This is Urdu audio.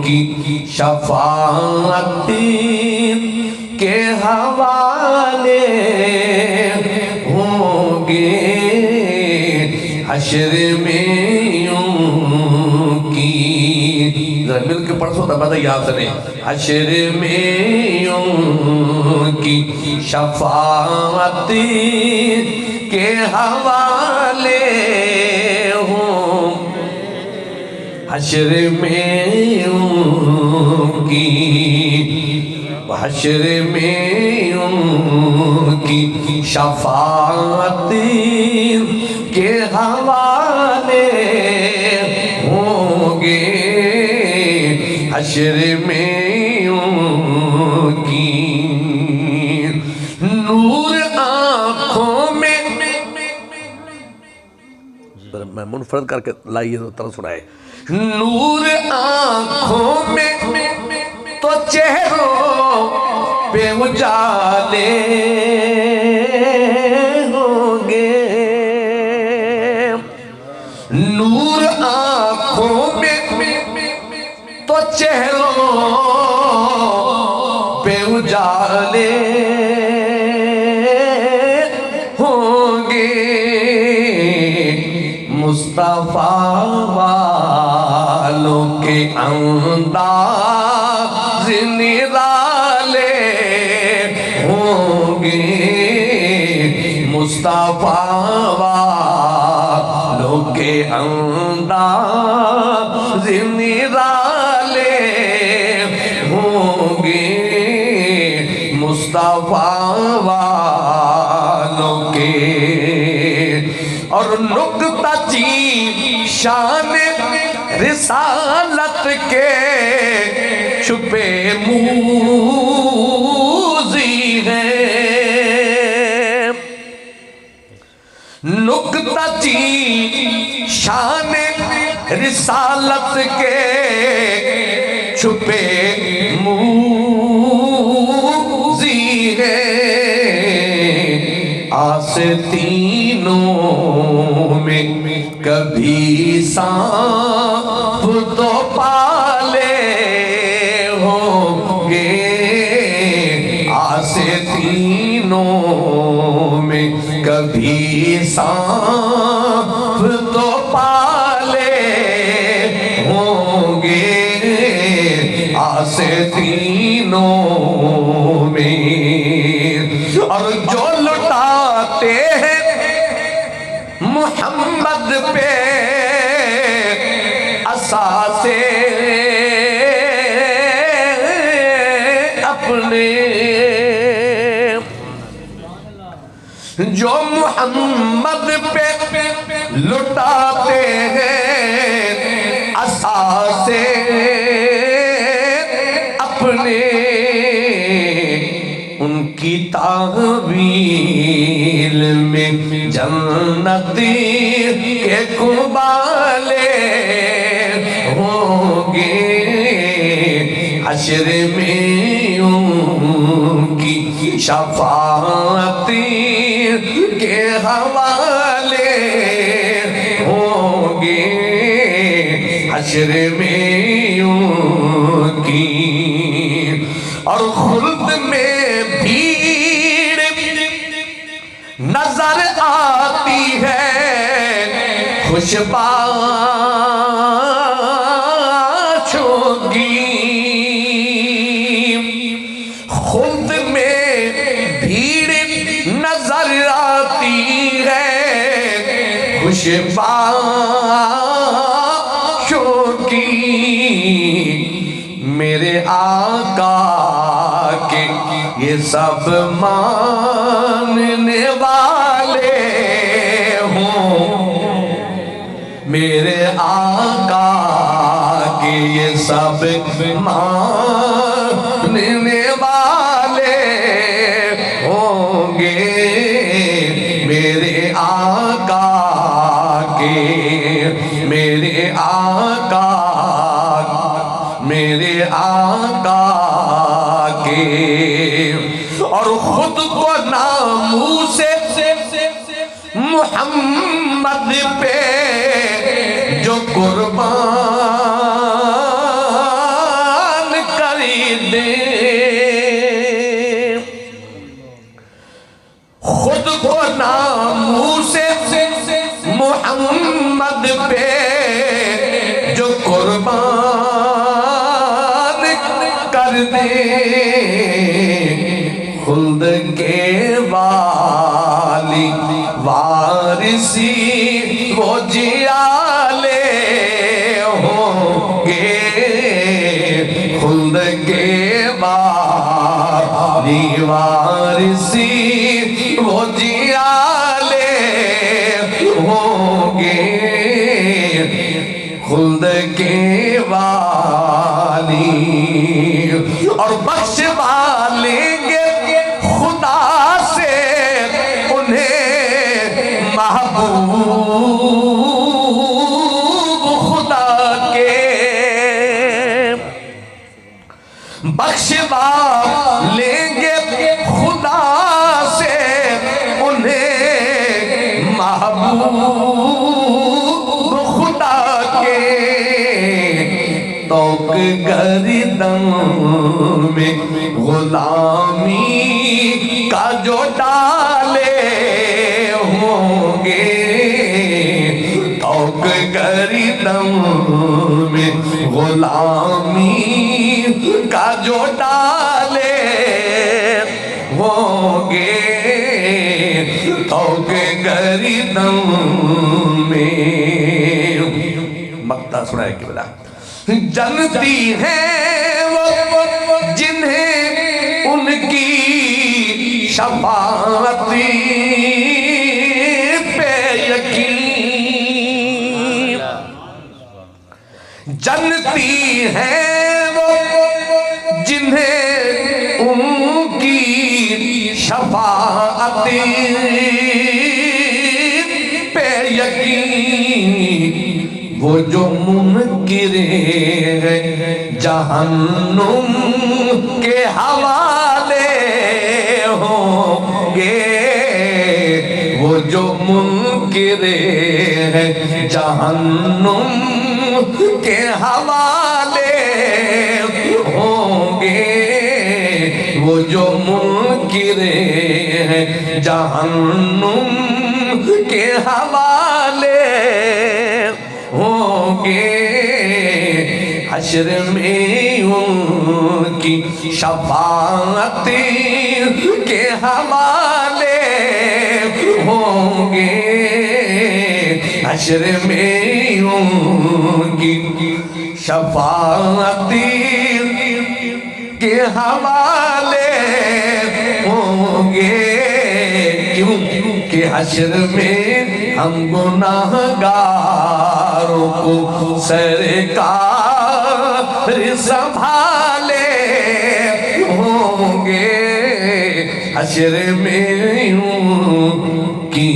کی شفاعت کے حوالے ہوں گے حشر میں ان کی ذرا مل کے پڑھ سو تب یاد سنے حشر میں ان کی شفاعت کے حوالے ہوں حشر میں ان کی حشر میں ان کی شفاعت کے حوالے ہوں گے حشر میں ان کی نور آنکھوں میں میں منفرد کر کے لائیے تو طرح سنائے نور آنکھوں میں تو چہروں پہ اجالے ہوں گے نور آنکھوں میں تو چہروں پہ اجالے ہوں گے مصطفیٰ والوں کے انداز نرالے ہوں گے مصطفیٰ والوں کے انداز نرالے ہوں گے مصطفیٰ والوں کے اور نکتہ چین شان رسالت کے چھپے موذی ہیں نکتہ چین شان رسالت کے چھپے موذی ہیں آستینوں میں کبھی سانپ تو پالے ہوں گے آستینوں میں کبھی سانپ تو پالے ہوں گے آستینوں میں اور جو لٹاتے ہیں محمد پہ اساسے اپنے جو محمد پہ لٹاتے ہیں اساسے اپنے ان کی تحویل میں جنتی کے قبالے ہوں گے حشر میں ان کی شفاعت کے حوالے ہوں گے حشر میں ان کی اور خلد میں بھیڑ نظر آتی ہے خوشباشوں کی خلد میں بھیڑ نظر آتی ہے خوشباشوں کی میرے آقا کے یہ سب ماننے والے ہوں میرے آقا کے یہ سب ماننے والے ہوں گے میرے آقا کے میرے آقا کے اور خود کو ناموس محمد پہ جو قربان دے خلد کے والی وارثی وہ جیالے ہوں گے خلد کے والی وارثی وہ جیالے ہوں گے خلد کے والی اور بخشوا لیں گے خدا سے انہیں محبوب خدا کے بخشوا لیں گے خدا سے انہیں محبوب خدا کے توق گردن میں غلامی کا جو ڈالے ہوں گے توق گردن میں غلامی کا جو ڈالے ہوں گے توق گردن میں مقطع سنائے کہ بلا جنتی ہیں وہ جنہیں ان کی شفاعت پہ یقین جنتی ہیں وہ جنہیں ان کی شفاعت پہ یقین وہ جو منکر ہے جہنم کے حوالے ہوں گے وہ جو منکر ہے جہنم کے حوالے ہوں گے وہ جو منکر ہے جہنم کے حوالے ہوں گے حشر میں ان کی شفاعت کے حوالے ہوں گے حشر میں ان کی شفاعت کے حوالے ہوں گے کیوں کہ حشر میں ہم گناہگاروں کو سرکار سنبھالے ہوں گے حشر میں ان کی